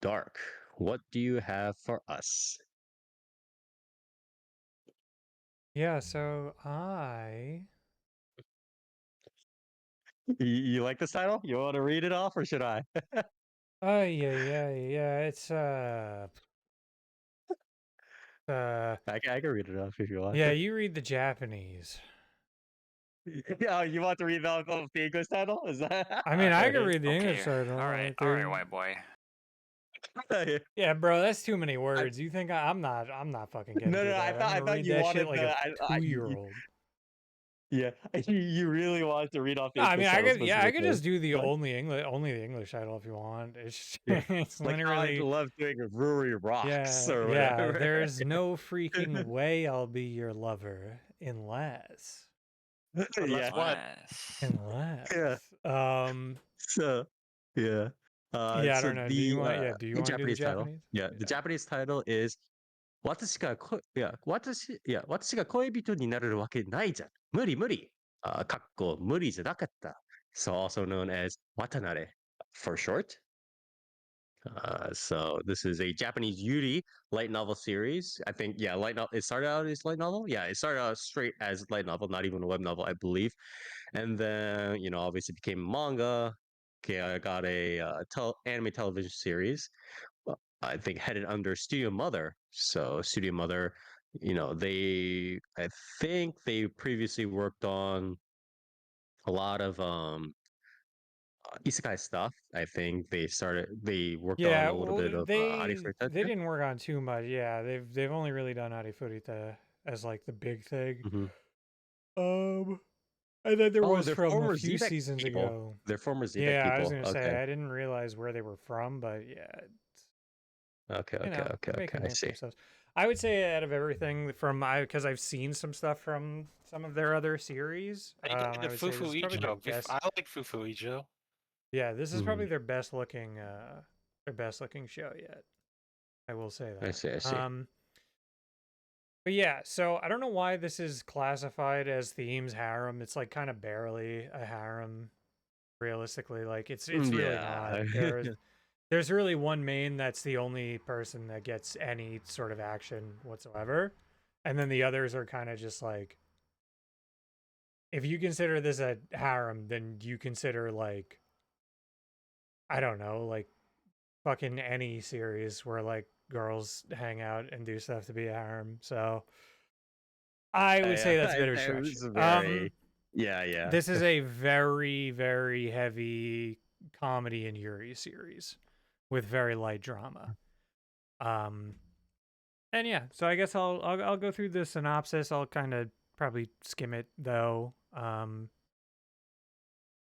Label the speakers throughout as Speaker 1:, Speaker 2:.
Speaker 1: dark. What do you have for us?
Speaker 2: Yeah, so I
Speaker 1: You like this title? You want to read it off, or should I?
Speaker 2: yeah, it's
Speaker 1: I can read it off if you want.
Speaker 2: yeah, you read the Japanese.
Speaker 1: Yeah, you want to read off the English title? Is that
Speaker 2: I mean, I can
Speaker 1: okay?
Speaker 2: read the English
Speaker 3: Okay.
Speaker 2: title. Like, there-
Speaker 3: white boy.
Speaker 2: yeah, bro, that's too many
Speaker 1: I,
Speaker 2: words. You think I'm not fucking getting
Speaker 1: no,
Speaker 2: through
Speaker 1: no,
Speaker 2: that. I'm
Speaker 1: I
Speaker 2: gonna
Speaker 1: thought
Speaker 2: read
Speaker 1: you
Speaker 2: that shit
Speaker 1: wanted
Speaker 2: like
Speaker 1: the,
Speaker 2: a 2-year-old.
Speaker 1: yeah, you really wanted to read off the
Speaker 2: No, I mean,
Speaker 1: English
Speaker 2: I
Speaker 1: title
Speaker 2: could, yeah, I could
Speaker 1: specifically.
Speaker 2: just do the
Speaker 1: Like,
Speaker 2: only the English title if you want. It's
Speaker 1: yeah,
Speaker 2: it's
Speaker 1: like how I
Speaker 2: literally,
Speaker 1: love doing Ruri Rocks or
Speaker 2: yeah.
Speaker 1: whatever.
Speaker 2: There's no freaking way I'll be your lover unless,
Speaker 1: Yeah,
Speaker 3: What?
Speaker 1: yeah.
Speaker 2: um,
Speaker 1: So, yeah.
Speaker 2: yeah. I
Speaker 1: So
Speaker 2: don't know. Do you want? Yeah. Do you
Speaker 1: the
Speaker 2: want to do the
Speaker 1: Japanese title,
Speaker 2: Japanese?
Speaker 1: yeah, the
Speaker 2: Yeah.
Speaker 1: Japanese title is 私が恋人になれるわけないじゃん。無理無理。かっこ無理じゃなかった。So also known as Watanare for short. So this is a Japanese Yuri light novel series. I think, yeah, light novel. It started out as light novel. Yeah, it started out straight as light novel, not even a web novel, I believe. And then, obviously became manga. Okay, I got a anime television series. I think headed under Studio Mother. So Studio Mother, I think they previously worked on a lot of isekai stuff. I think they worked on
Speaker 2: Yeah.
Speaker 1: a little
Speaker 2: Well,
Speaker 1: bit of
Speaker 2: they
Speaker 1: Arifureta.
Speaker 2: didn't work on too much. Yeah. They've only really done Arifureta as like the big thing.
Speaker 1: Mm-hmm.
Speaker 2: Um. And then there
Speaker 1: Oh,
Speaker 2: was
Speaker 1: they're
Speaker 2: from a
Speaker 1: former
Speaker 2: few
Speaker 1: Zevek
Speaker 2: seasons
Speaker 1: people.
Speaker 2: ago.
Speaker 1: They're former Zevek
Speaker 2: Yeah, I was
Speaker 1: people.
Speaker 2: gonna
Speaker 1: Okay.
Speaker 2: say I didn't realize where they were from, but yeah,
Speaker 1: Okay.
Speaker 2: you
Speaker 1: Okay.
Speaker 2: know,
Speaker 1: Okay.
Speaker 2: they make
Speaker 1: Okay.
Speaker 2: a
Speaker 1: I
Speaker 2: name for
Speaker 1: see.
Speaker 2: themselves. I would say out of everything from because I've seen some stuff from some of their other series.
Speaker 3: You like
Speaker 2: I
Speaker 3: the
Speaker 2: would say this
Speaker 3: Fufu
Speaker 2: is probably their
Speaker 3: Ijo.
Speaker 2: best.
Speaker 3: I like Fufu Ijo.
Speaker 2: Yeah, this is probably
Speaker 1: Mhm.
Speaker 2: their best looking show yet. I will say
Speaker 1: I
Speaker 2: that.
Speaker 1: see. I see.
Speaker 2: But yeah, so I don't know why this is classified as themes harem. It's like kind of barely a harem, realistically. Like it's really not.
Speaker 1: Yeah.
Speaker 2: There's really one main that's the only person that gets any sort of action whatsoever. And then the others are kind of just like, if you consider this a harem, then you consider like, I don't know, like fucking any series where like girls hang out and do stuff to be a harem. So I would say that's a bit of a
Speaker 1: It
Speaker 2: stretch.
Speaker 1: was very, yeah.
Speaker 2: This is a very, very heavy comedy and Yuri series with very light drama. And yeah, so I guess I'll go through the synopsis. I'll kind of probably skim it though. You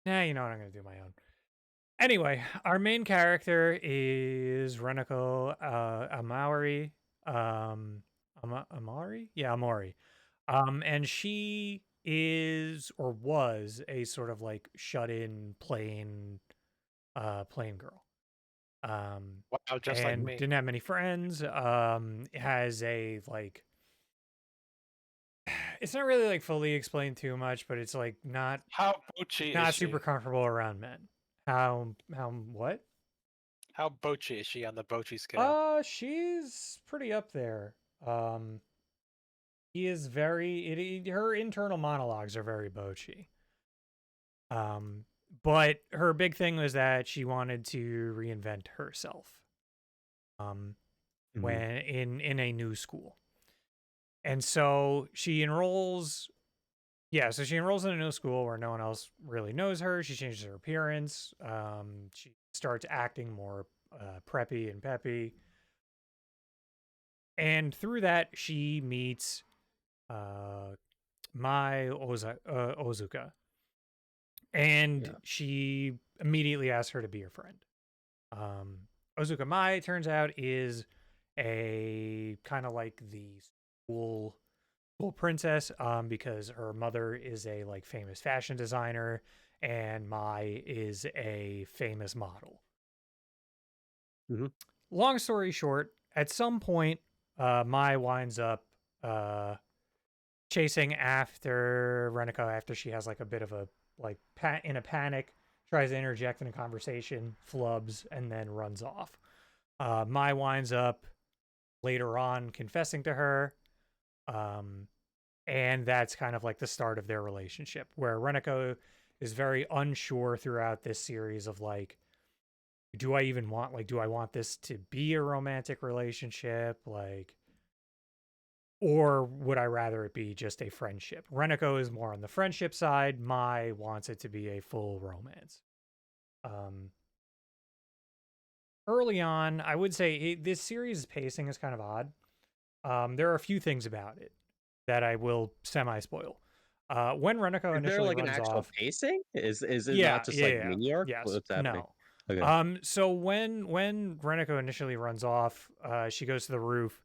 Speaker 2: know what? I'm gonna do my own. Anyway, our main character is Renako Amari. Amari? Yeah, Amori. And she is or was a sort of like shut-in plain girl.
Speaker 3: Wow, just like
Speaker 2: And
Speaker 3: me.
Speaker 2: didn't have many friends. Has a like it's not really like fully explained too much, but it's like
Speaker 3: How bochi is
Speaker 2: not
Speaker 3: she?
Speaker 2: super comfortable around men. How what?
Speaker 3: How bochi is she on the bochi scale?
Speaker 2: She's pretty up there. He is her internal monologues are very bochy. But her big thing was that she wanted to reinvent herself. When in a new school. And so she enrolls so she enrolls in a new school where no one else really knows her. She changes her appearance. She starts acting more preppy and peppy. And through that, she meets Mai Ozuka. And she immediately asks her to be her friend. Ozuka Mai, turns out, is a kind of like the school princess because her mother is a like famous fashion designer and Mai is a famous model.
Speaker 1: Mm-hmm.
Speaker 2: Long story short, at some point Mai winds up chasing after Renako after she has like a bit of a like in a panic, tries to interject in a conversation, flubs, and then runs off. Mai winds up later on confessing to her. And that's kind of like the start of their relationship, where Reneko is very unsure throughout this series of like, do I even want, like, do I want this to be a romantic relationship? Like, or would I rather it be just a friendship? Reneko is more on the friendship side. Mai wants it to be a full romance. Early on, I would say this series' pacing is kind of odd. There are a few things about it that I will semi-spoil. When Reneko
Speaker 1: Is there
Speaker 2: initially
Speaker 1: like an
Speaker 2: runs
Speaker 1: actual
Speaker 2: off,
Speaker 1: pacing? Is it not just like
Speaker 2: yeah,
Speaker 1: mini arc?
Speaker 2: yes,
Speaker 1: What's happening?
Speaker 2: no.
Speaker 1: Okay.
Speaker 2: So when Reneko initially runs off, she goes to the roof.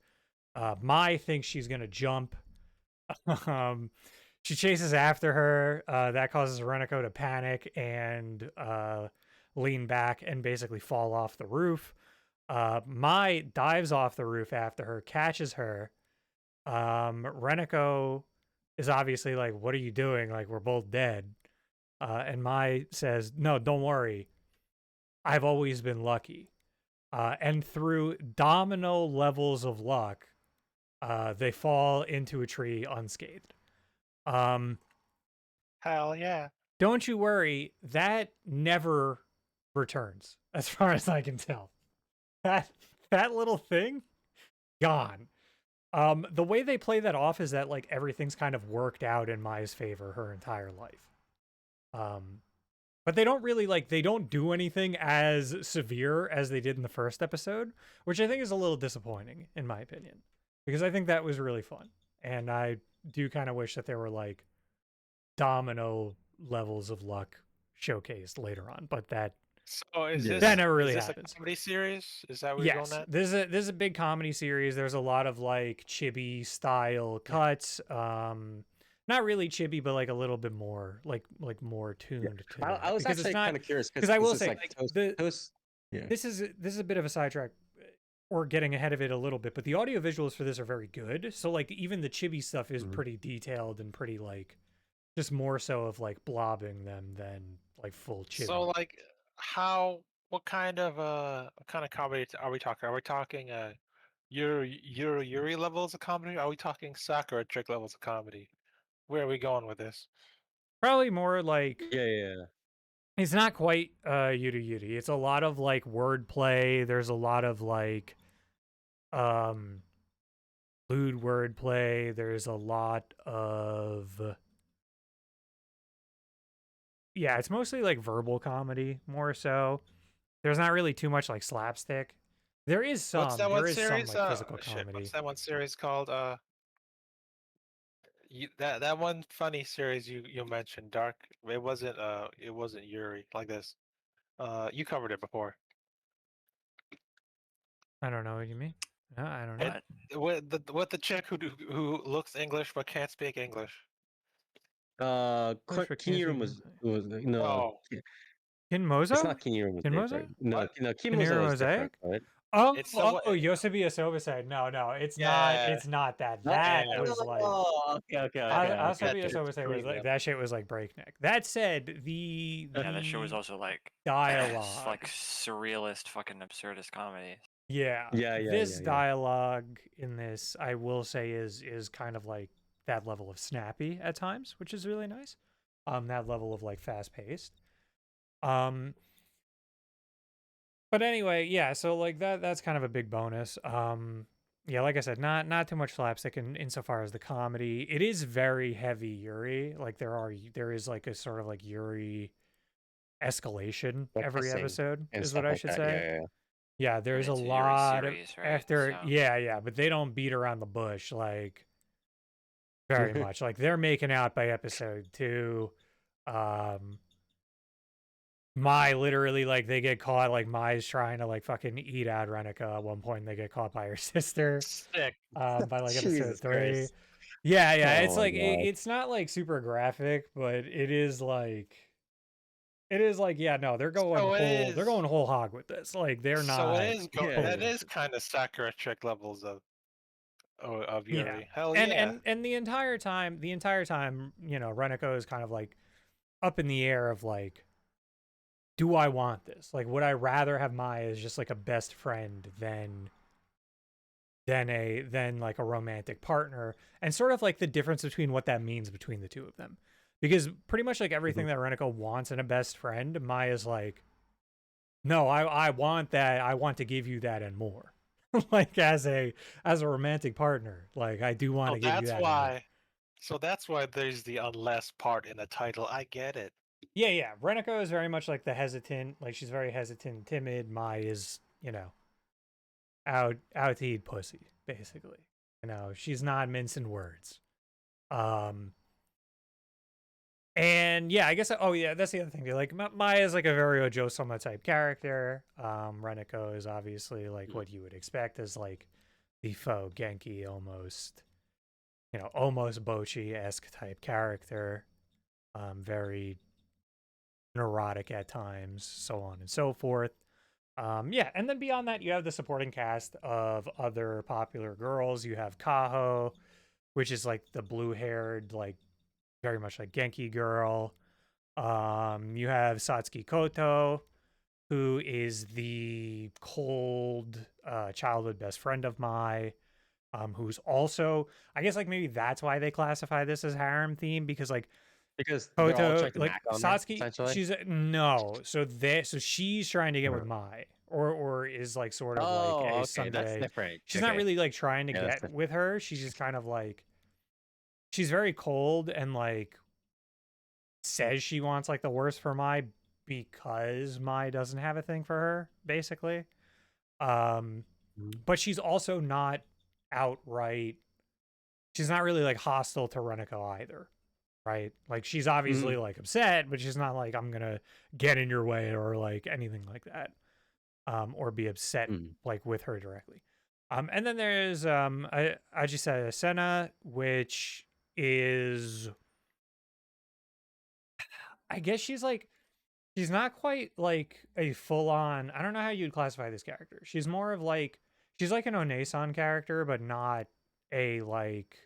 Speaker 2: Mai thinks she's gonna jump. um, she chases after her. That causes Reneko to panic and lean back and basically fall off the roof. Mai dives off the roof after her, catches her. Reneko is obviously like, "What are you doing? Like, we're both dead." And Mai says, "No, don't worry. I've always been lucky." And through domino levels of luck, they fall into a tree unscathed.
Speaker 3: Hell yeah.
Speaker 2: Don't you worry, that never returns, as far as I can tell. That little thing, gone. The way they play that off is that like everything's kind of worked out in Mai's favor her entire life. But they don't really they don't do anything as severe as they did in the first episode, which I think is a little disappointing in my opinion, because I think that was really fun. And I do kind of wish that there were like domino levels of luck showcased later on, but that
Speaker 3: So is
Speaker 1: Yeah.
Speaker 3: this
Speaker 2: that never really
Speaker 3: is this
Speaker 2: happens.
Speaker 3: a comedy series? Is that what you're
Speaker 2: Yes,
Speaker 3: going at?
Speaker 2: this is a big comedy series. There's a lot of like chibi style cuts. Not really chibi, but like a little bit more like more tuned to
Speaker 1: I
Speaker 2: that.
Speaker 1: was
Speaker 2: Because
Speaker 1: actually
Speaker 2: it's not,
Speaker 1: kind of curious
Speaker 2: because I will
Speaker 1: this is
Speaker 2: say
Speaker 1: like toast. Yeah.
Speaker 2: this is a bit of a sidetrack or getting ahead of it a little bit, but the audio visuals for this are very good. So like even the chibi stuff is
Speaker 1: Mhm.
Speaker 2: pretty detailed and pretty like just more so of like blobbing them than like full chibi.
Speaker 3: So like what kind of comedy are we talking? Are we talking Yuri levels of comedy? Are we talking Sakura trick levels of comedy? Where are we going with this?
Speaker 2: Probably more like
Speaker 1: Yeah.
Speaker 2: it's not quite Yuri Yuri. It's a lot of like wordplay. There's a lot of like lewd wordplay. There's a lot of it's mostly like verbal comedy more so. There's not really too much like slapstick. There is some.
Speaker 3: What's that
Speaker 2: There
Speaker 3: one
Speaker 2: is some
Speaker 3: series?
Speaker 2: like physical
Speaker 3: Shit,
Speaker 2: comedy.
Speaker 3: what's that one series called? That one funny series you mentioned, Dark. It wasn't Yuri like this. You covered it before.
Speaker 2: I don't know what you mean. No, I don't know.
Speaker 3: With the chick who looks English but can't speak English.
Speaker 1: Kinirum was no.
Speaker 3: Oh,
Speaker 2: Kinmozo?
Speaker 1: It's not Kinirum was
Speaker 2: Kinmozo?
Speaker 1: right? No,
Speaker 3: What?
Speaker 1: Kinmozo is different, right?
Speaker 3: It's the
Speaker 2: Yosobi Asobase. No, it's not.
Speaker 3: Yeah.
Speaker 2: It's not that.
Speaker 1: No?
Speaker 2: That
Speaker 3: Yeah.
Speaker 2: was like.
Speaker 1: Okay.
Speaker 2: Asobi
Speaker 3: That's
Speaker 2: Asobase was
Speaker 3: green,
Speaker 2: like that shit was like breakneck. That said, the
Speaker 4: Yeah, that show was also like
Speaker 2: dialogue,
Speaker 4: like surrealist, fucking absurdist comedy.
Speaker 2: Yeah.
Speaker 1: Yeah.
Speaker 2: This dialogue in this, I will say, is kind of like that level of snappy at times, which is really nice. That level of like fast paced. But anyway, yeah, so like that's kind of a big bonus. Yeah, like I said, not too much slapstick insofar as the comedy. It is very heavy Yuri. Like there is like a sort of like Yuri escalation
Speaker 1: Like
Speaker 2: every
Speaker 1: kissing
Speaker 2: episode
Speaker 1: and
Speaker 2: is
Speaker 1: stuff
Speaker 2: what I
Speaker 1: like
Speaker 2: should
Speaker 1: that,
Speaker 2: say. Yeah, there's a
Speaker 4: it's a Yuri
Speaker 2: lot
Speaker 4: series,
Speaker 2: of
Speaker 4: right?
Speaker 2: after
Speaker 4: So-
Speaker 2: yeah, but they don't beat around the bush like very much. Like they're making out by episode 2. Mai literally like they get caught, like Mai's trying to like fucking eat out Renika at one point and they get caught by her sister
Speaker 3: sick.
Speaker 2: by like episode
Speaker 1: Jesus
Speaker 2: 3.
Speaker 1: Christ.
Speaker 2: Yeah,
Speaker 1: Oh
Speaker 2: it's
Speaker 1: my
Speaker 2: like
Speaker 1: God.
Speaker 2: it's not like super graphic, but it is like yeah, no, they're going they're going whole hog with this. Like they're not.
Speaker 3: So it is
Speaker 1: Yeah.
Speaker 3: that is kind of Sakura trick levels of Yuri.
Speaker 2: Yeah.
Speaker 3: Hell
Speaker 2: and,
Speaker 3: yeah.
Speaker 2: and the entire time, you know, Reneko is kind of like up in the air of like do I want this? Like, would I rather have Maya as just like a best friend than like a romantic partner, and sort of like the difference between what that means between the two of them, because pretty much like everything that Reneko wants in a best friend, Maya's like, no, I want that, I want to give you that and more. Like as a romantic partner, like I do want
Speaker 3: So
Speaker 2: to give you
Speaker 3: that's
Speaker 2: that and more.
Speaker 3: why. So that's why there's the unless part in the title. I get it.
Speaker 2: Yeah. Reneko is very much like the hesitant, like she's very hesitant, timid. Mai is, out to eat pussy, basically. She's not mincing words. And yeah, I guess that's the other thing. Like Maya is like a very Ojo-sama type character. Reneko is obviously like what you would expect as like the faux Genki, almost almost Bochi-esque type character. Very neurotic at times, so on and so forth. And then beyond that, you have the supporting cast of other popular girls. You have Kaho, which is like the blue-haired, like very much like Genki girl. You have Satsuki Koto, who is the cold childhood best friend of Mai, who's also, I guess like maybe that's why they classify this as harem theme, because like
Speaker 1: Because they're all
Speaker 2: Koto,
Speaker 1: trying to
Speaker 2: like
Speaker 1: knack on her,
Speaker 2: Satsuki,
Speaker 1: essentially.
Speaker 2: she's no, so she's trying to get with Mai, or is like sort of like a
Speaker 1: okay, that's
Speaker 2: Sunday.
Speaker 1: different.
Speaker 2: She's not really like trying to
Speaker 1: Yeah, that's
Speaker 2: get
Speaker 1: different.
Speaker 2: with her. She's just kind of like, she's very cold and like says she wants like the worst for Mai because Mai doesn't have a thing for her, basically. But she's also not outright. She's not really like hostile to Reneko either, right? Like she's obviously like upset, but she's not like, I'm gonna get in your way or like anything like that, or be upset like with her directly. And then there's Ajisa Sena, which is, I guess she's not quite like a full on, I don't know how you'd classify this character. She's more of like, she's like an Onesan character, but not a like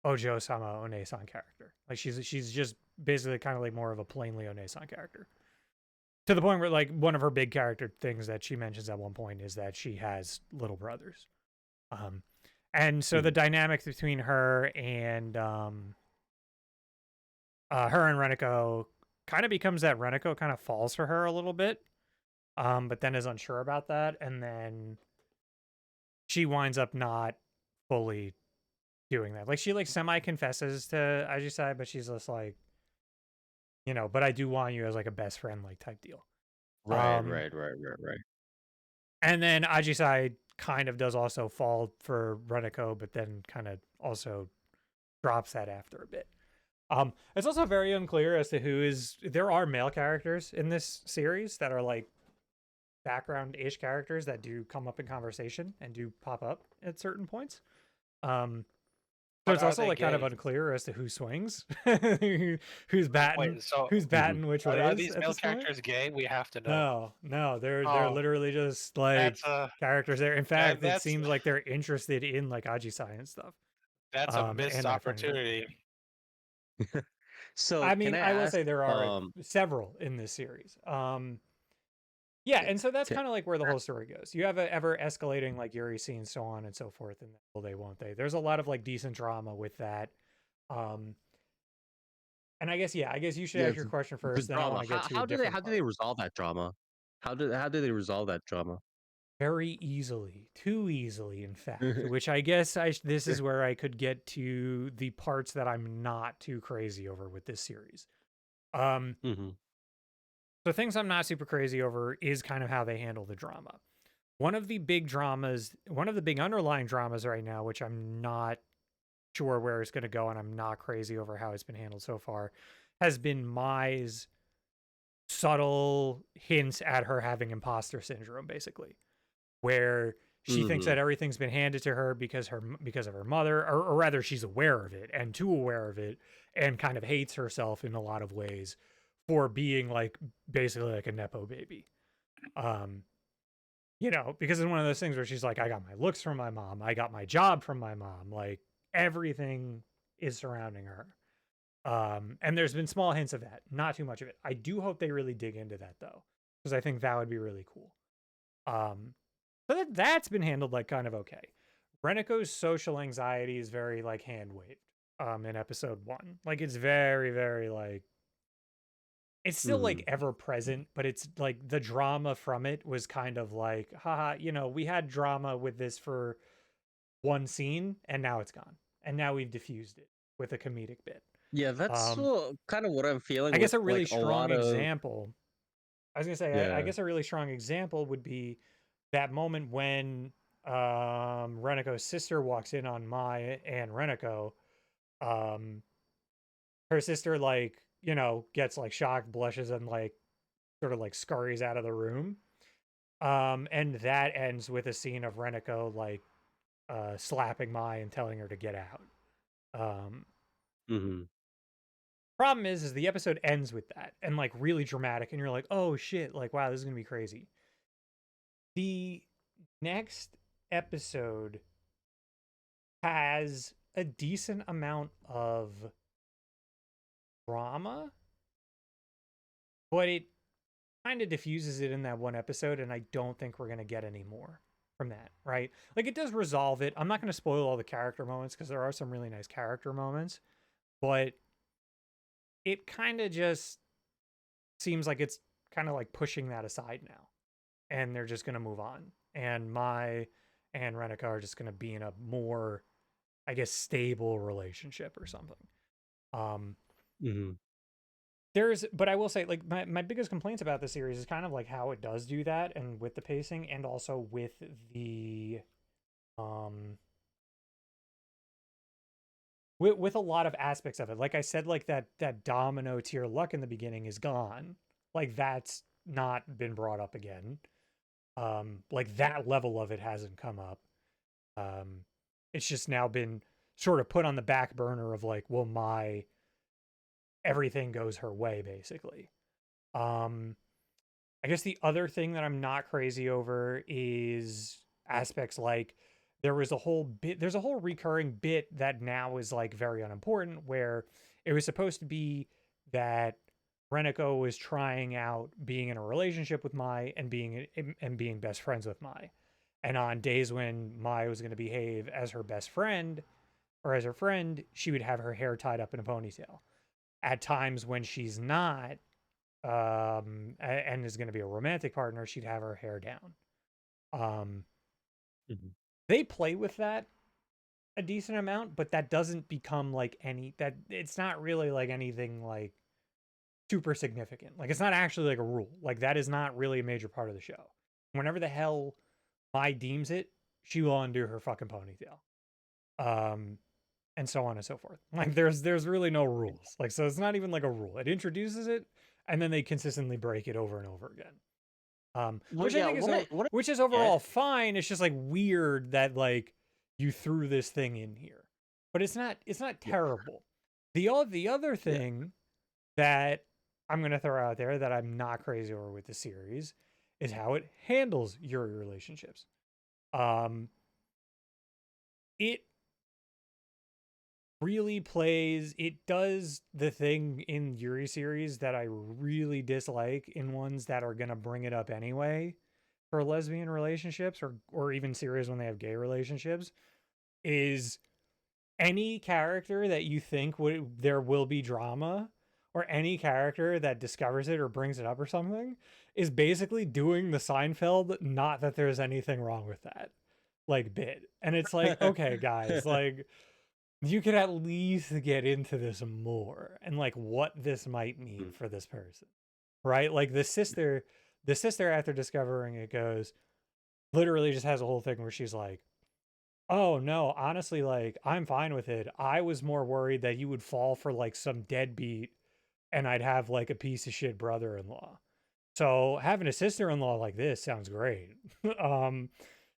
Speaker 2: Ojo-sama Onesan character. Like she's just basically kind of like more of a plainly Onesan character. To the point where like one of her big character things that she mentions at one point is that she has little brothers. And so the dynamic between her and Reneko kind of becomes that Reneko kind of falls for her a little bit, but then is unsure about that, and then she winds up not fully doing that. Like she like semi confesses to Ajisai, but she's just like, but I do want you as like a best friend like type deal.
Speaker 1: Right.
Speaker 2: And then Ajisai kind of does also fall for Reneko, but then kind of also drops that after a bit. It's also very unclear as to there are male characters in this series that are like background-ish characters that do come up in conversation and do pop up at certain points. So it's also like kind of unclear as to who swings, who's batting, who's batting which way.
Speaker 3: Are these male characters gay? We have to know.
Speaker 2: No, they're literally just like characters there. In fact, it seems like they're interested in like Ajisai and stuff.
Speaker 3: That's a missed opportunity.
Speaker 1: So
Speaker 2: I mean, I will say there are several in this series. And so that's kind of like where the whole story goes. You have a ever escalating like Yuri scene, so on and so forth, and will they, won't they? There's a lot of like decent drama with that. And I guess you should ask your question first. Then I want to get to
Speaker 1: how do they resolve that drama? How do they resolve that drama?
Speaker 2: Very easily, too easily, in fact. Which I guess this is where I could get to the parts that I'm not too crazy over with this series. So things I'm not super crazy over is kind of how they handle the drama. One of the big underlying dramas right now, which I'm not sure where it's going to go, and I'm not crazy over how it's been handled so far, has been Mai's subtle hints at her having imposter syndrome, basically, where she thinks that everything's been handed to her because of her mother, or rather she's aware of it and too aware of it, and kind of hates herself in a lot of ways for being like basically like a nepo baby. Because it's one of those things where she's like, I got my looks from my mom, I got my job from my mom, like everything is surrounding her. And there's been small hints of that, not too much of it. I do hope they really dig into that though, because I think that would be really cool. But that's been handled like kind of okay. Reneko's social anxiety is very like hand waved in episode 1. Like it's very, very like it's still like ever present, but it's like the drama from it was kind of like, haha, we had drama with this for one scene and now it's gone. And now we've diffused it with a comedic bit.
Speaker 1: Yeah, that's
Speaker 2: Um,
Speaker 1: kind of what I'm feeling
Speaker 2: I guess
Speaker 1: with
Speaker 2: a really
Speaker 1: like a
Speaker 2: strong
Speaker 1: lot of
Speaker 2: example. I was gonna say, I
Speaker 1: yeah.
Speaker 2: guess a really strong example would be that moment when Reneko's sister walks in on Mai and Reneko. Her sister gets like shocked, blushes, and like sort of like scurries out of the room. And that ends with a scene of Reneko like slapping Mai and telling her to get out. Problem is the episode ends with that and like really dramatic, and you're like, oh shit, like wow, this is gonna be crazy. The next episode has a decent amount of drama, but it kind of diffuses it in that one episode, and I don't think we're gonna get any more from that, right? Like it does resolve it. I'm not gonna spoil all the character moments because there are some really nice character moments, but it kind of just seems like it's kind of like pushing that aside now, and they're just gonna move on. And Mai and Reneko are just gonna be in a more, I guess, stable relationship or something. But I will say, like, my biggest complaints about the series is kind of like how it does do that, and with the pacing, and also with the with a lot of aspects of it. Like I said, like that domino tier luck in the beginning is gone. Like that's not been brought up again. Like that level of it hasn't come up. It's just now been sort of put on the back burner of like, well, everything goes her way, basically. I guess the other thing that I'm not crazy over is aspects like there's a whole recurring bit that now is like very unimportant, where it was supposed to be that Reneko was trying out being in a relationship with Mai and being best friends with Mai. And on days when Mai was going to behave as her best friend or as her friend, she would have her hair tied up in a ponytail. At times when she's not, and is going to be a romantic partner, she'd have her hair down. They play with that a decent amount, but that doesn't become like it's not really like anything like super significant. Like it's not actually like a rule. Like that is not really a major part of the show. Whenever the hell Mai deems it, she will undo her fucking ponytail. And so on and so forth. Like there's really no rules. Like so it's not even like a rule. It introduces it and then they consistently break it over and over again. Which I think which is overall fine. It's just like weird that like you threw this thing in here. But it's not terrible. The other thing that I'm going to throw out there that I'm not crazy over with the series is how it handles Yuri relationships. It really it does the thing in Yuri series that I really dislike in ones that are going to bring it up anyway for lesbian relationships or even series when they have gay relationships, is any character that you think there will be drama, or any character that discovers it or brings it up or something, is basically doing the Seinfeld not that there's anything wrong with that like bit. And it's like, okay guys, like you could at least get into this more and like what this might mean for this person, right? Like the sister after discovering it literally just has a whole thing where she's like, oh no, honestly, like I'm fine with it. I was more worried that you would fall for like some deadbeat and I'd have like a piece of shit brother-in-law. So having a sister-in-law like this sounds great.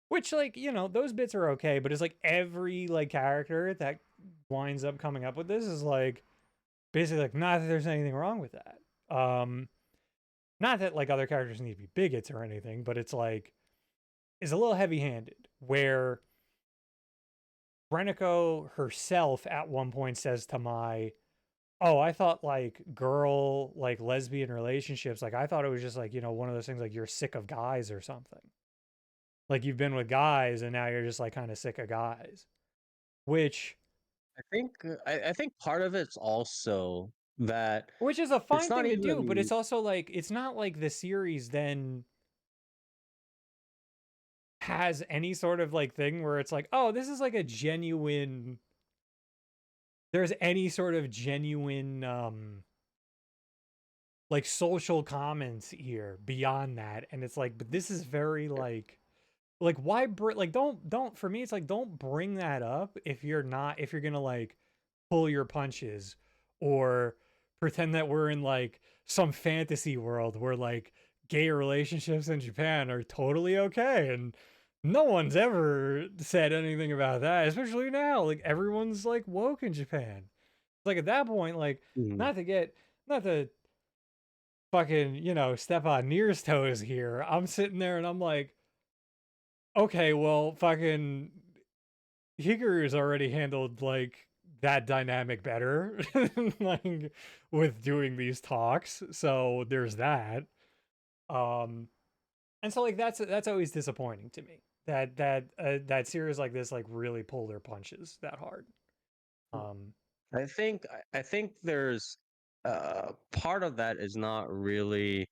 Speaker 2: Which like, those bits are okay, but it's like every like character that winds up coming up with this is like basically like not that there's anything wrong with that. Not that like other characters need to be bigots or anything, but it's like is a little heavy-handed, where Reneko herself at one point says to Mai, oh, I thought like girl, like lesbian relationships, like I thought it was just like, one of those things like you're sick of guys or something. Like you've been with guys and now you're just like kind of sick of guys. Which
Speaker 1: I think part of it's also that
Speaker 2: which is a
Speaker 1: it's
Speaker 2: fine
Speaker 1: not
Speaker 2: thing to do, but
Speaker 1: even
Speaker 2: it's also like it's not like the series then has any sort of like thing where it's like, oh, this is like a genuine there's any sort of genuine like social comments here beyond that, and it's like, but this is very like why like don't for me it's like don't bring that up if you're gonna like pull your punches or pretend that we're in like some fantasy world where like gay relationships in Japan are totally okay and no one's ever said anything about that, especially now like everyone's like woke in Japan. Like at that point, like
Speaker 1: Mhm.
Speaker 2: not to fucking, step on Nier's toes here. I'm sitting there and I'm like, okay, well, fucking Higuru's already handled like that dynamic better, like with doing these talks. So there's that. Um, and so like that's always disappointing to me that series like this like really pull their punches that hard. Um,
Speaker 1: I think there's part of that is not really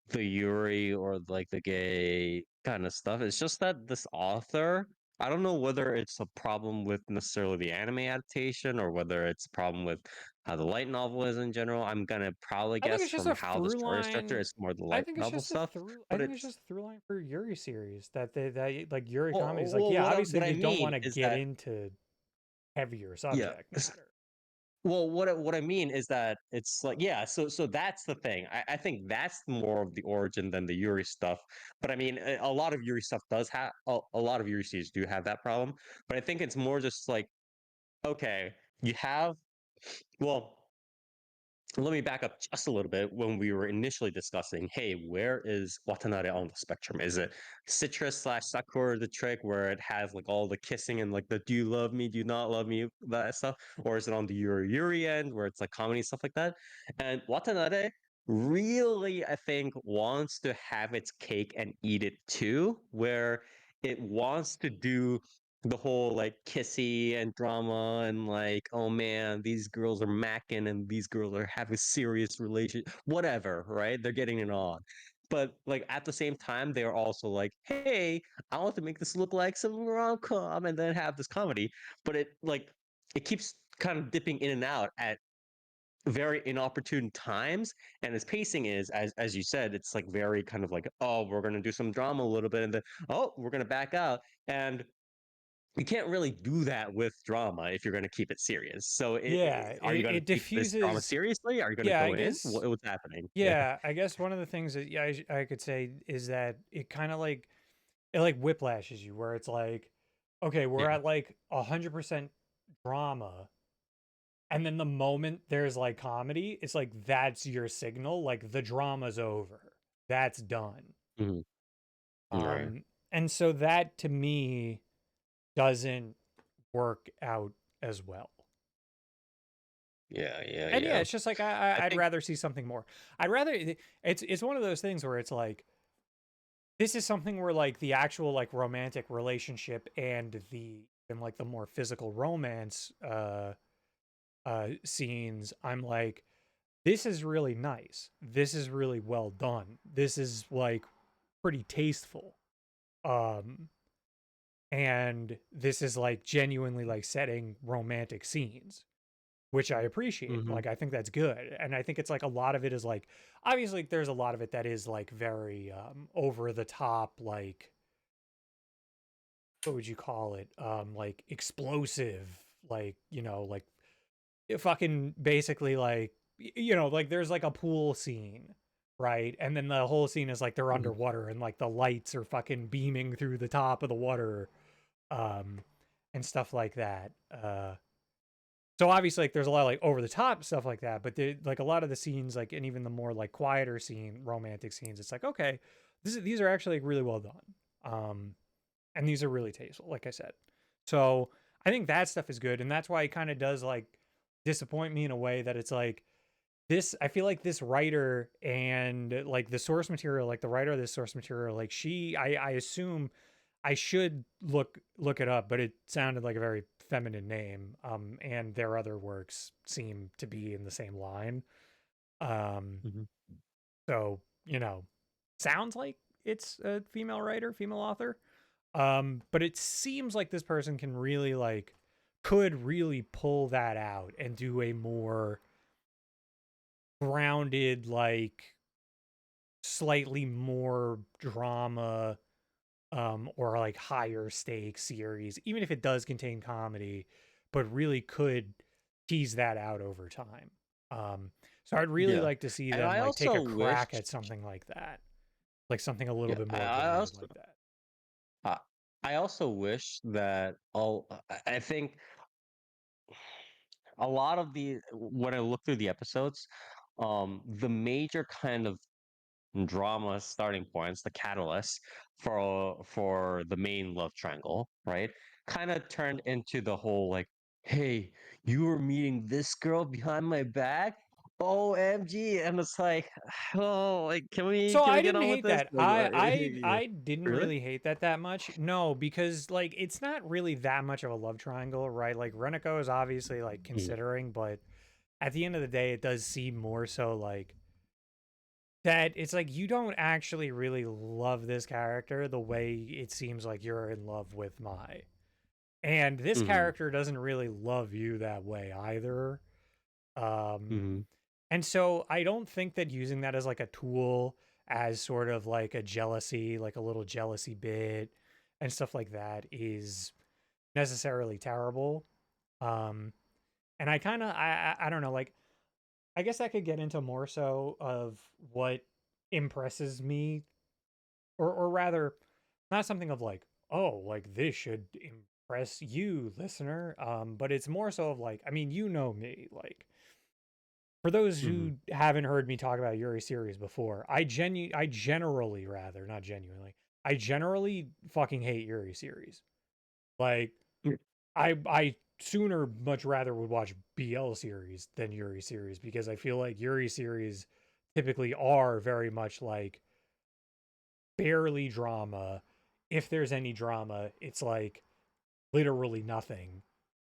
Speaker 1: the Yuri or like the gay kind of stuff. It's just that this author, I don't know whether it's a problem with necessarily the anime adaptation or whether it's a problem with how the light novel is in general. I'm gonna probably
Speaker 2: I think
Speaker 1: guess
Speaker 2: it's just
Speaker 1: from
Speaker 2: a
Speaker 1: how the
Speaker 2: through
Speaker 1: story is structured,
Speaker 2: line.
Speaker 1: it's more the
Speaker 2: I
Speaker 1: light
Speaker 2: think it's
Speaker 1: novel
Speaker 2: just a
Speaker 1: stuff.
Speaker 2: through. I
Speaker 1: But
Speaker 2: think it's
Speaker 1: it's
Speaker 2: just a through line for Yuri series that like Yuri comedies. Like,
Speaker 1: well,
Speaker 2: yeah, obviously
Speaker 1: what I
Speaker 2: they don't
Speaker 1: mean
Speaker 2: want to
Speaker 1: is
Speaker 2: get
Speaker 1: that
Speaker 2: into heavier
Speaker 1: yeah.
Speaker 2: subject matter.
Speaker 1: Well, what I mean is that it's like yeah, so that's the thing. I think that's more of the origin than the Yuri stuff. But I mean, a lot of Yuri stuff does have a lot of Yuri series do have that problem. But I think it's more just like okay, you have well, let me back up just a little bit when we were initially discussing, hey, where is Watanare on the spectrum? Is it citrus slash sakura the trick where it has like all the kissing and like the do you love me, do you not love me, that stuff? Or is it on the Yuri end where it's like comedy stuff like that? And Watanare really, I think, wants to have its cake and eat it too, where it wants to do the whole like kissy and drama and like oh man these girls are macking and these girls are having serious relation whatever, right? They're getting it on, but like at the same time they're also like hey, I want to make this look like some rom-com and then have this comedy, but it keeps kind of dipping in and out at very inopportune times, and its pacing is as you said, it's like very kind of like oh we're going to do some drama a little bit and then oh we're going to back out, and you can't really do that with drama if you're going to keep it serious. So,
Speaker 2: Yeah,
Speaker 1: are you going to
Speaker 2: it
Speaker 1: keep this drama
Speaker 2: diffuses.
Speaker 1: seriously? Are you going to
Speaker 2: Yeah, I
Speaker 1: go in?
Speaker 2: guess.
Speaker 1: What's happening? Yeah,
Speaker 2: Yeah, I guess one of the things that yeah I could say is that it kind of like it like whiplashes you where it's like, okay, we're
Speaker 1: yeah,
Speaker 2: at like 100% drama. And then the moment there's like comedy, it's like that's your signal, like the drama's over. That's done.
Speaker 1: mhm, right,
Speaker 2: And so that to me doesn't work out as well. And yeah,
Speaker 1: yeah.
Speaker 2: it's just like
Speaker 1: I
Speaker 2: I'd
Speaker 1: think,
Speaker 2: rather see something more. I'd rather it's one of those things where it's like this is something where like the actual like romantic relationship and like the more physical romance scenes, I'm like, this is really nice. This is really well done. This is like pretty tasteful. Um and this is like genuinely like setting romantic scenes, which I appreciate.
Speaker 1: mhm,
Speaker 2: Like I think that's good. And I think it's like a lot of it is like obviously there's a lot of it that is like very over the top, like what would you call it? Like explosive, like, like fucking basically like like there's like a pool scene, right? And then the whole scene is like they're
Speaker 1: mhm,
Speaker 2: underwater and like the lights are fucking beaming through the top of the water um and stuff like that. So obviously like there's a lot of like over the top stuff like that, but like a lot of the scenes like and even the more like quieter scene romantic scenes, it's like okay, these are actually like, really well done. And these are really tasteful, like I said. So I think that stuff is good, and that's why it kind of does like disappoint me in a way that it's like this. I feel like this writer and like the source material, like the writer of this source material, like I assume I should look it up, but it sounded like a very feminine name. And their other works seem to be in the same line.
Speaker 1: Mhm.
Speaker 2: So, sounds like it's a female writer, female author. But it seems like this person could really pull that out and do a more grounded, like slightly more drama, or like higher stakes series, even if it does contain comedy, but really could tease that out over time. So I'd really
Speaker 1: Yeah.
Speaker 2: like to see
Speaker 1: And
Speaker 2: them
Speaker 1: I
Speaker 2: like take
Speaker 1: also
Speaker 2: a crack
Speaker 1: wish,
Speaker 2: at something like that, like something a little
Speaker 1: yeah,
Speaker 2: bit more
Speaker 1: I
Speaker 2: grounded
Speaker 1: also,
Speaker 2: like that.
Speaker 1: uh, I also wish that I think a lot of when I look through the episodes, the major kind of drama starting points, the catalyst for the main love triangle, right? Kind of turned into the whole like, hey, you were meeting this girl behind my back. OMG. And it's like, oh, like
Speaker 2: So
Speaker 1: can
Speaker 2: I
Speaker 1: we get
Speaker 2: didn't
Speaker 1: on with
Speaker 2: hate
Speaker 1: this?
Speaker 2: that.
Speaker 1: Like,
Speaker 2: I didn't
Speaker 1: really?
Speaker 2: really hate that much. No, because like it's not really that much of a love triangle, right? Like Renako is obviously like
Speaker 1: Mm,
Speaker 2: considering, but at the end of the day, it does seem more so like that it's like you don't actually really love this character the way it seems like you're in love with Mai. And this
Speaker 1: mhm,
Speaker 2: character doesn't really love you that way either. Um
Speaker 1: mhm.
Speaker 2: and so I don't think that using that as like a tool as sort of like a jealousy, like a little jealousy bit and stuff like that is necessarily terrible. Um and I kind of I don't know, like I guess I could get into more so of what impresses me, or rather, not something of like, oh, like this should impress you, listener. But it's more so of like, I mean, you know me, like for those
Speaker 1: Mhm.
Speaker 2: who haven't heard me talk about Yuri series before, I generally rather, not genuinely, I generally fucking hate Yuri series. Like
Speaker 1: Mm.
Speaker 2: I sooner much rather would watch BL series than Yuri series because I feel like Yuri series typically are very much like barely drama. If there's any drama, it's like literally nothing.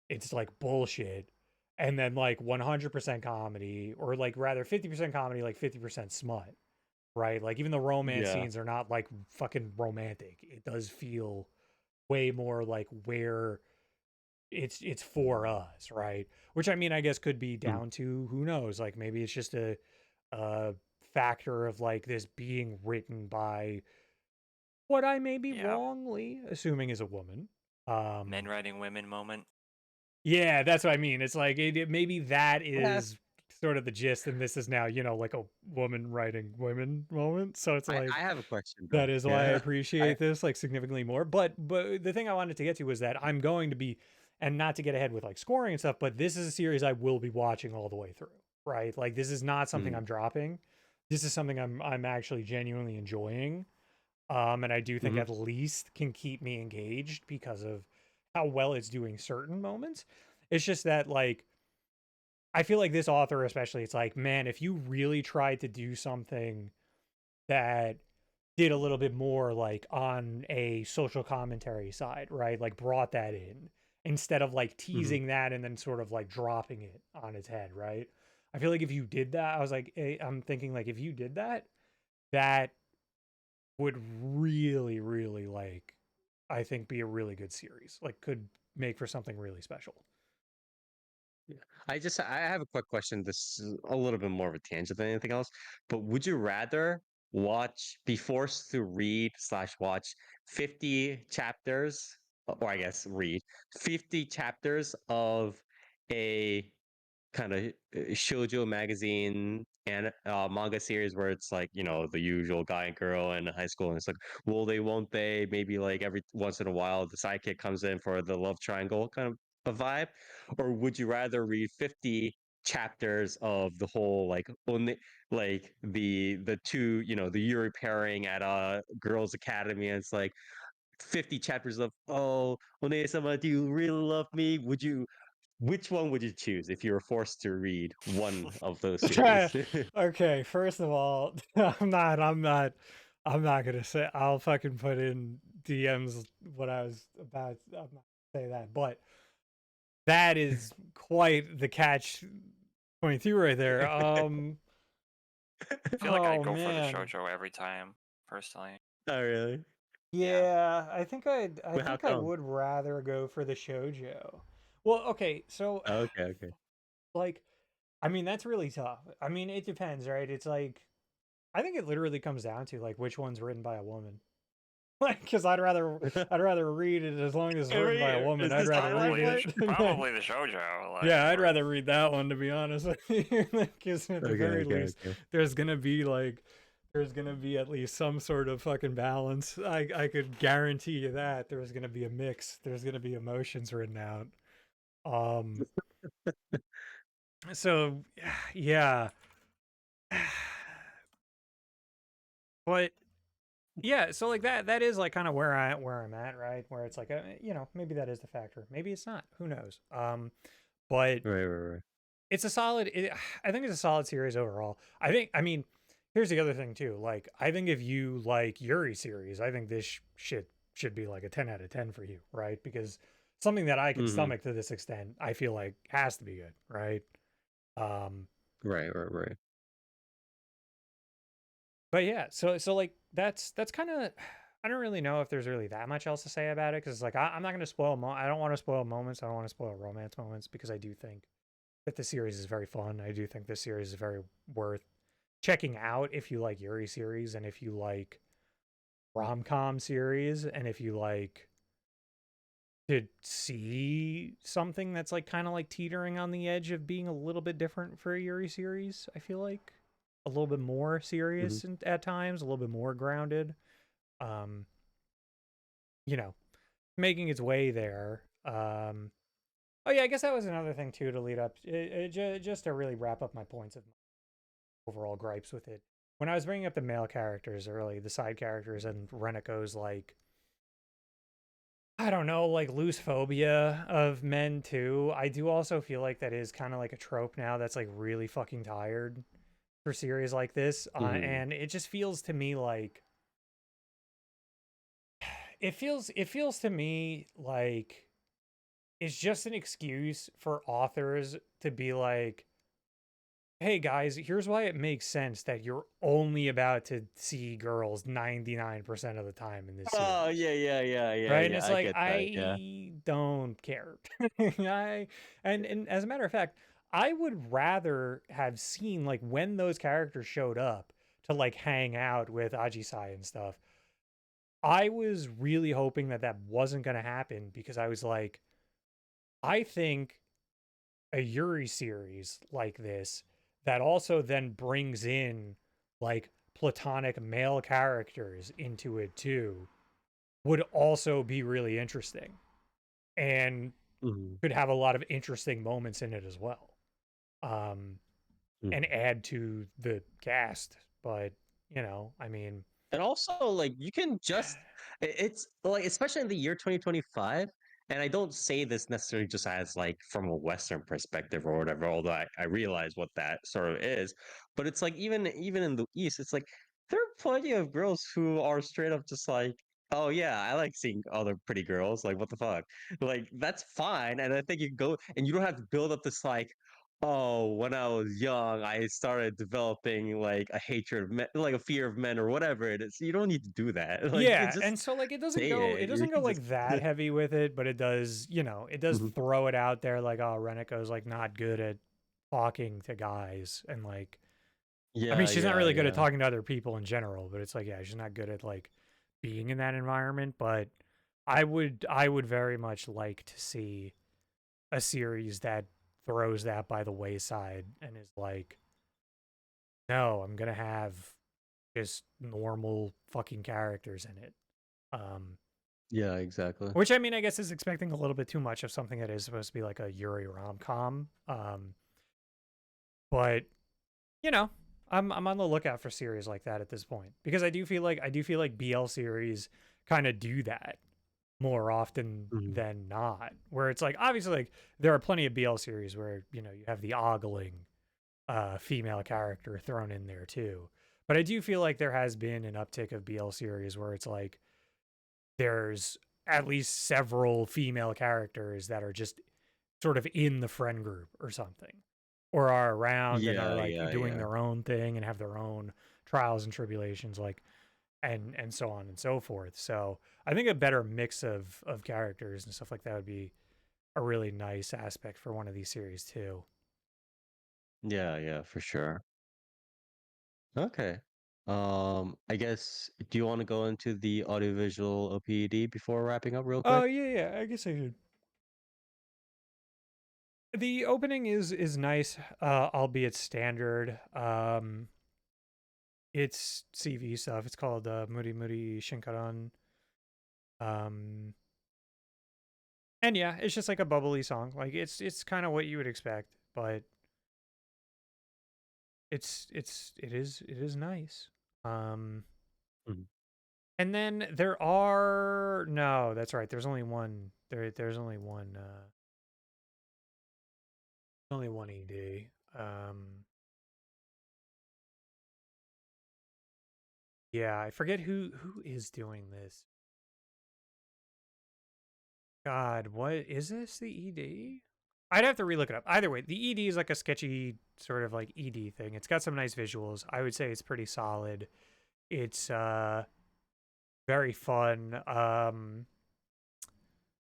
Speaker 2: It's like bullshit. And then like 100% comedy, or like rather 50% comedy, like 50% smut, right? Like even the romance
Speaker 1: Yeah.
Speaker 2: scenes are not like fucking romantic. It does feel way more like where it's for us, right? Which I mean, I guess could be
Speaker 1: Mm.
Speaker 2: down to who knows, like maybe it's just a factor of like this being written by what I may be
Speaker 4: Yeah.
Speaker 2: wrongly assuming is a woman.
Speaker 4: Men writing women moment.
Speaker 2: Yeah, that's what I mean. It's like maybe that
Speaker 1: Yeah,
Speaker 2: is sort of the gist, and this is now, like a woman writing women moment. So it's like
Speaker 1: I have a question
Speaker 2: that
Speaker 1: though.
Speaker 2: is why I
Speaker 1: Yeah. I
Speaker 2: appreciate this like significantly more. But the thing I wanted to get to was that I'm going to be, and not to get ahead with like scoring and stuff, but this is a series I will be watching all the way through, right? Like this is not something
Speaker 1: mm,
Speaker 2: I'm dropping. This is something I'm actually genuinely enjoying. And I do think
Speaker 1: mhm,
Speaker 2: at least can keep me engaged because of how well it's doing certain moments. It's just that like I feel like this author especially, it's like, man, if you really tried to do something that did a little bit more like on a social commentary side, right? Like brought that in instead of like
Speaker 1: mhm.
Speaker 2: teasing that and then sort of like dropping it on its head, right? I feel like if you did that, I was like, I'm thinking like if you did that, that would really, really like, I think be a really good series. Like could make for something really special.
Speaker 1: Yeah. I have a quick question. This is a little bit more of a tangent than anything else. But would you rather be forced to read slash watch 50 chapters, or I guess read 50 chapters of a kind of shoujo magazine and manga series where it's like, the usual guy and girl in high school, and it's like, will they, won't they, maybe like every once in a while the sidekick comes in for the love triangle kind of a vibe? Or would you rather read 50 chapters of the whole like only like the two, the Yuri pairing at a girls academy, and it's like 50 chapters of, oh, One-sama, do you really love me? Would you which one would you choose if you were forced to read one of those series?
Speaker 2: Okay, first of all, I'm not gonna say. I'll fucking put in DMs what I was about. I'm not gonna say that, but that is quite the catch 22 right there.
Speaker 4: I feel like I'd
Speaker 2: Oh
Speaker 4: go for the
Speaker 2: man.
Speaker 4: shoujo every time, personally.
Speaker 1: Oh, really?
Speaker 2: Yeah, I think
Speaker 1: But how
Speaker 2: I
Speaker 1: come?
Speaker 2: would rather go for the shoujo. Well, okay, so
Speaker 1: Okay, okay.
Speaker 2: like I mean that's really tough. I mean it depends, right? It's like I think it literally comes down to like which one's written by a woman. Like, because I'd rather read it as long as it's written by a woman.
Speaker 1: Is
Speaker 2: I'd
Speaker 1: this
Speaker 2: rather
Speaker 1: highlight
Speaker 2: read
Speaker 1: play?
Speaker 2: it.
Speaker 4: Probably the shoujo. Like,
Speaker 2: Yeah, I'd
Speaker 4: or-
Speaker 2: rather read that one to be honest with you. Because at the
Speaker 1: Okay,
Speaker 2: very
Speaker 1: okay,
Speaker 2: least,
Speaker 1: okay.
Speaker 2: there's gonna be at least some sort of fucking balance. I could guarantee you that there's gonna be a mix. There's gonna be emotions written out. Um. So, yeah. But yeah, so like that is like kind of where I'm at, right? Where it's like maybe that is the factor. Maybe it's not. Who knows? But
Speaker 1: Right.
Speaker 2: it's a solid I think it's a solid series overall. I mean, here's the other thing too. Like I think if you like Yuri series, I think this shit should be like a 10 out of 10 for you, right? Because something that I can
Speaker 1: Mm-hmm.
Speaker 2: stomach to this extent, I feel like has to be good, right? Um
Speaker 1: Right.
Speaker 2: But yeah, so like that's kind of I don't really know if there's really that much else to say about it because like I'm not going to spoil. I don't want to spoil moments. I don't want to spoil romance moments because I do think that the series is very fun. I do think this series is very worth checking out if you like Yuri series and if you like rom com series and if you like to see something that's like kind of like teetering on the edge of being a little bit different for a Yuri series. I feel like a little bit more
Speaker 1: Mm-hmm.
Speaker 2: serious at times, a little bit more grounded. Um, you know, making its way there. Oh yeah, I guess that was another thing too to lead up, just to really wrap up my points of my overall gripes with it. When I was bringing up the male characters early, the side characters, and Reneko's like, I don't know, like loose phobia of men too. I do also feel like that is kind of like a trope now that's like really fucking tired for series like this,
Speaker 1: Mm-hmm.
Speaker 2: and it just feels to me like it feels to me like it's just an excuse for authors to be like, hey guys, here's why it makes sense that you're only about to see girls 99% of the time in this
Speaker 1: Oh
Speaker 2: series. Right? And
Speaker 1: yeah.
Speaker 2: it's
Speaker 1: I
Speaker 2: like
Speaker 1: get that. Yeah.
Speaker 2: I don't care. And as a matter of fact, I would rather have seen like when those characters showed up to like hang out with Ajisai and stuff. I was really hoping that that wasn't going to happen because I was like, I think a Yuri series like this that also then brings in like platonic male characters into it too would also be really interesting and
Speaker 1: Mm-hmm.
Speaker 2: could have a lot of interesting moments in it as well. Um and
Speaker 1: Mm-hmm.
Speaker 2: add to the cast, but I mean,
Speaker 1: And also, like, you can just, it's like, especially in the year 2025. And I don't say this necessarily just as like from a Western perspective or whatever, although I realize what that sort of is. But it's like, even in the East, it's like, there are plenty of girls who are straight up just like, oh, yeah, I like seeing other pretty girls. Like, what the fuck? Like, that's fine. And I think you go, and you don't have to build up this, like, oh, when I was young, I started developing like a hatred of men, like a fear of men or whatever it is. You don't need to do that. Like, you
Speaker 2: yeah,
Speaker 1: just
Speaker 2: and so like
Speaker 1: say
Speaker 2: it
Speaker 1: it. You
Speaker 2: doesn't go
Speaker 1: can just,
Speaker 2: like that heavy with it, but it does, it does
Speaker 1: Mhm.
Speaker 2: throw it out there like, oh, Reneko's like not good at talking to guys and like I mean, she's not really good at
Speaker 1: Yeah.
Speaker 2: talking to other people in general, but it's like, yeah, she's not good at like being in that environment, but I would very much like to see a series that throws that by the wayside and is like, no, I'm going to have just normal fucking characters in it. Um
Speaker 1: Yeah, exactly.
Speaker 2: which I mean, I guess is expecting a little bit too much of something that is supposed to be like a Yuri rom-com. But you know, I'm on the lookout for series like that at this point because I do feel like BL series kind of do that. more often
Speaker 1: Mhm.
Speaker 2: than not. Where it's like obviously like there are plenty of BL series where you have the ogling female character thrown in there too. But I do feel like there has been an uptick of BL series where it's like there's at least several female characters that are just sort of in the friend group or something, or are around and are
Speaker 1: Yeah,
Speaker 2: like
Speaker 1: yeah,
Speaker 2: doing
Speaker 1: yeah.
Speaker 2: their own thing and have their own trials and tribulations, like and so on and so forth. So I think a better mix of characters and stuff like that would be a really nice aspect for one of these series too.
Speaker 1: Yeah, yeah, for sure. Okay. I guess, do you want to go into the audiovisual OPED before wrapping up real
Speaker 2: Oh
Speaker 1: quick?
Speaker 2: yeah, I guess I should. The opening is nice, albeit standard. It's CV stuff. It's called Muri Muri Shinkaran. Um, and yeah, it's just like a bubbly song. Like it's kind of what you would expect, but it is nice. Um,
Speaker 1: Mhm.
Speaker 2: and then there are no, that's right. There's only one. There's only one. Only one ED. Yeah, I forget who is doing this. God, what is this? The ED? I'd have to relook it up. Either way, the ED is like a sketchy sort of like ED thing. It's got some nice visuals. I would say it's pretty solid. It's very fun.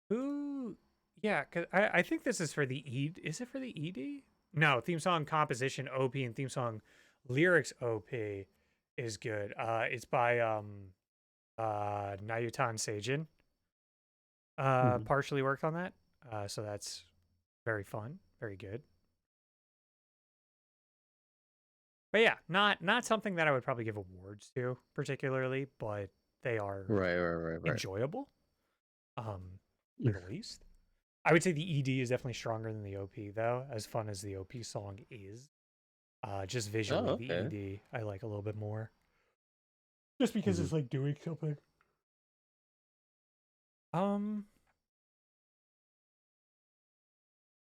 Speaker 2: Who yeah, cause I think this is for the is it for the ED? No, theme song composition OP and theme song lyrics OP is good. It's by Nayutan Seijin.
Speaker 1: Mhm.
Speaker 2: Partially worked on that. So that's very fun, very good. But yeah, not something that I would probably give awards to particularly, but they are
Speaker 1: Right, right, right, right.
Speaker 2: enjoyable, for the least. I would say the ED is definitely stronger than the OP though, as fun as the OP song is. Just
Speaker 1: Oh,
Speaker 2: visually, the
Speaker 1: okay.
Speaker 2: ED I like a little bit more, just because
Speaker 1: Mhm.
Speaker 2: it's like doing something. Um,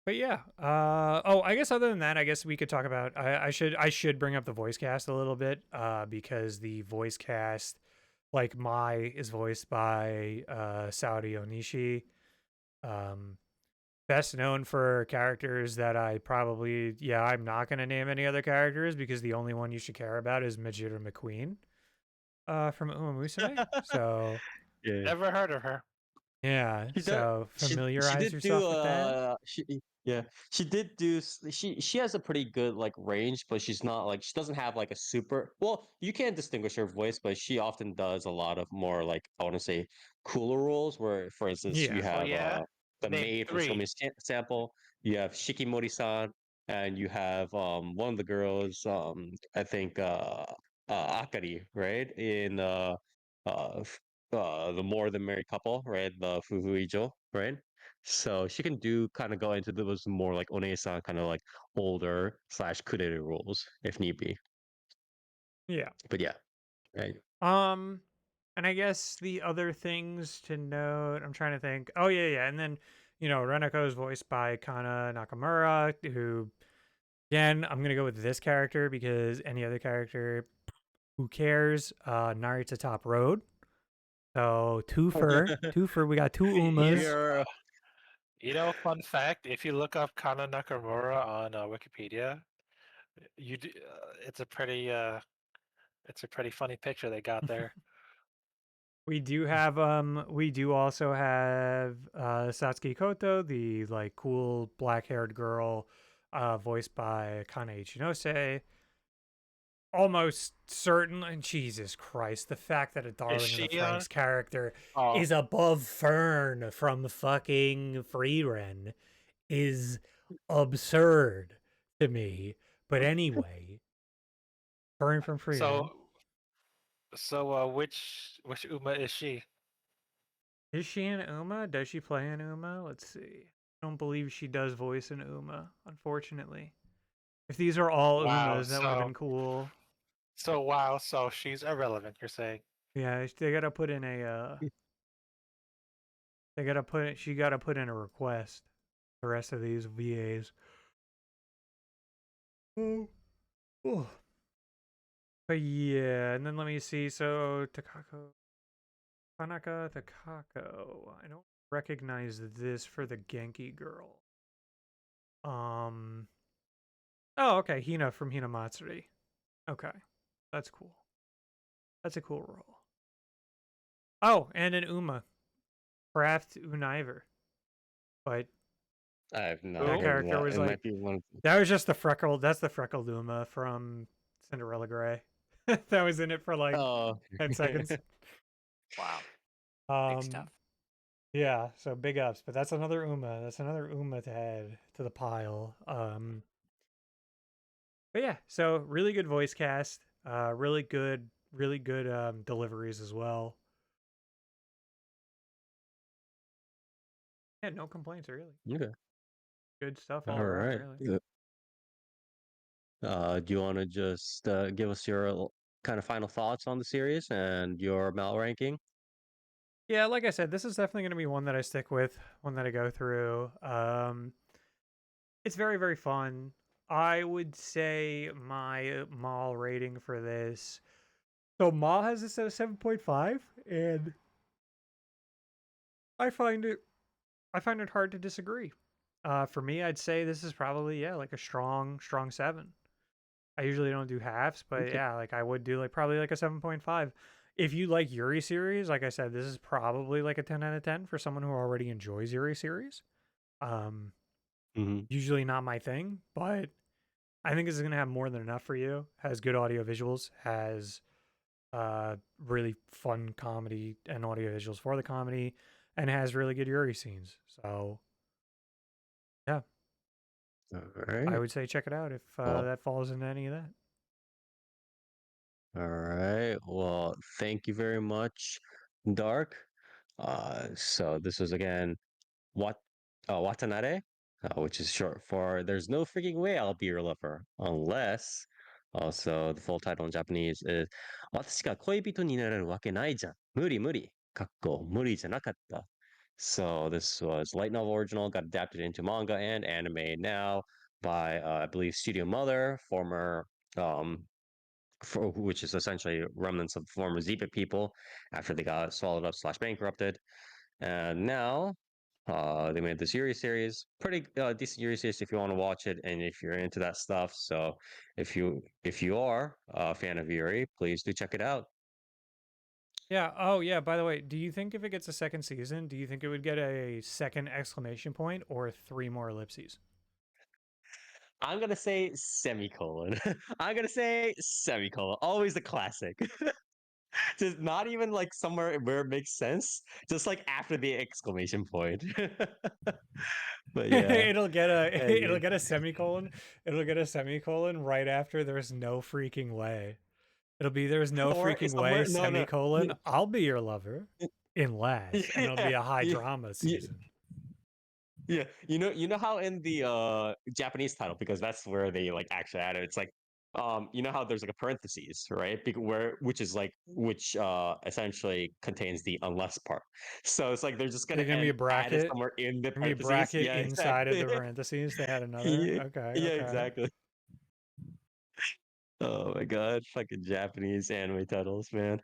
Speaker 2: But yeah, oh, I guess other than that, I guess we could talk about. I should bring up the voice cast a little bit, because the voice cast, like Mai, is voiced by Saori Onishi, um, best known for characters that I'm not gonna name any other characters because the only one you should care about is Majira McQueen, from Uma Musume. So
Speaker 1: Yeah.
Speaker 3: Never heard of her.
Speaker 2: yeah,
Speaker 1: She does.
Speaker 2: so
Speaker 1: She
Speaker 2: familiarize
Speaker 1: did do
Speaker 2: yourself with that.
Speaker 1: yeah, she did do she has a pretty good like range, but she's not like she doesn't have like a super well, you can't distinguish her voice, but she often does a lot of more like I want to say cooler roles where for instance you
Speaker 2: Yeah,
Speaker 3: Oh
Speaker 1: have
Speaker 3: yeah,
Speaker 1: the
Speaker 3: name
Speaker 1: maid from
Speaker 3: three.
Speaker 1: Sample, you have Shikimori-san, and you have one of the girls I think Akari, right? In uh the more than married couple, right? The Fufuijo, right? So she can do kind of go into those more like Onesan kind of like older slash kudere roles if need be.
Speaker 2: yeah.
Speaker 1: But yeah, right.
Speaker 2: Um, and I guess the other things to note, I'm trying to think. Oh yeah. And then, Renako is voiced by Kana Nakamura, who again, I'm gonna go with this character because any other character, who cares? Narita Top Road. So two for we got two
Speaker 3: You know,
Speaker 2: Umas.
Speaker 1: You're
Speaker 3: fun fact: if you look up Kana Nakamura on Wikipedia, it's it's a pretty funny picture they got there.
Speaker 2: We do also have Satsuki Koto, the like cool black-haired girl, voiced by Kane Ichinose. Almost certain, and Jesus Christ, the fact that a
Speaker 3: Is
Speaker 2: Darling in the
Speaker 3: she on?
Speaker 2: Franxx character
Speaker 3: Oh,
Speaker 2: is above Fern from fucking Freeren is absurd to me. But anyway, Fern from Freeren.
Speaker 3: so which Uma is she?
Speaker 2: Is she an Uma? Does she play an Uma? Let's see. I don't believe she does voice an Uma, unfortunately. If these are all
Speaker 3: Wow.
Speaker 2: Umas, that would have been cool.
Speaker 3: So she's irrelevant. You're saying?
Speaker 2: Yeah, they gotta put in a She gotta put in a request. The rest of these VAs. Oh. Oh. But yeah, and then let me see. So Tanaka Takako. I don't recognize this for the Genki girl. Oh, okay, Hina from Hina Matsuri. Okay, that's cool. That's a cool role. Oh, and an Uma, Craft Univer. But
Speaker 1: I have not
Speaker 3: That
Speaker 1: heard of
Speaker 2: character
Speaker 1: that.
Speaker 2: was
Speaker 1: It
Speaker 2: like-
Speaker 1: might be one.
Speaker 2: that was just the freckled. That's the freckled Uma from Cinderella Grey. That was in it for like
Speaker 1: Oh,
Speaker 2: 10 seconds.
Speaker 4: Wow. Big stuff.
Speaker 2: Yeah, so big ups, but that's another Uma. That's another Uma to add to the pile. But yeah, so really good voice cast. Really good deliveries as well. Yeah, no complaints really.
Speaker 1: okay.
Speaker 2: Good stuff all
Speaker 1: All
Speaker 2: around,
Speaker 1: right.
Speaker 2: really.
Speaker 1: Do you want to just give us your kind of final thoughts on the series and your Mal ranking?
Speaker 2: Yeah, like I said, this is definitely going to be one that I stick with, one that I go through. It's very, very fun. I would say my Mal rating for this. So Mal has this at a 7.5, and I find it hard to disagree. For me, I'd say this is probably like a strong 7. I usually don't do halves, but
Speaker 1: Okay.
Speaker 2: yeah, like I would do like probably like a 7.5. If you like Yuri series, like I said, this is probably like a 10 out of 10 for someone who already enjoys Yuri series. Usually not my thing, but I think this is gonna have more than enough for you. Has good audio visuals, has really fun comedy and audio visuals for the comedy, and has really good Yuri scenes. So yeah,
Speaker 1: All
Speaker 2: I
Speaker 1: right.
Speaker 2: would say check it out if
Speaker 1: Well,
Speaker 2: that falls into any of that.
Speaker 1: all right. Well, thank you very much, Dark. So this was again what Watanare, which is short for "There's no freaking way I'll be your lover unless." Also, the full title in Japanese is "私が恋人になれるわけないじゃん。無理無理。かっこ無理じゃなかった." So this was light novel original, got adapted into manga and anime now by I believe Studio Mother, former which is essentially remnants of former Zebra people after they got swallowed up / bankrupted. And now they made this Yuri series, pretty decent Yuri series if you want to watch it and if you're into that stuff. So if you are a fan of Yuri, please do check it out.
Speaker 2: Yeah. Oh, yeah. By the way, do you think if it gets a second season, do you think it would get a second exclamation point or 3 more ellipses?
Speaker 1: I'm gonna say semicolon. I'm gonna say semicolon. Always a classic. Just not even like somewhere where it makes sense. Just like after the exclamation point. But yeah.
Speaker 2: it'll get
Speaker 1: Yeah.
Speaker 2: a semicolon. It'll get a semicolon right after there's no freaking way. It'll be there's no
Speaker 1: Or
Speaker 2: freaking
Speaker 1: somewhere-
Speaker 2: way,
Speaker 1: no, no.
Speaker 2: semicolon. I'll be your lover. Unless, and it'll be a high drama season.
Speaker 1: Yeah, you know how in the Japanese title, because that's where they like actually add it. It's like, you know how there's like a parentheses, right? Which essentially contains the unless part. So it's like they're just gonna
Speaker 2: There's gonna be a
Speaker 1: add it
Speaker 2: bracket.
Speaker 1: somewhere in the
Speaker 2: Gonna be a
Speaker 1: parentheses.
Speaker 2: bracket
Speaker 1: Yeah,
Speaker 2: inside
Speaker 1: exactly.
Speaker 2: of the parentheses. They had another.
Speaker 1: Yeah,
Speaker 2: Okay.
Speaker 1: yeah,
Speaker 2: Okay.
Speaker 1: exactly. Oh my god, fucking Japanese anime titles, man.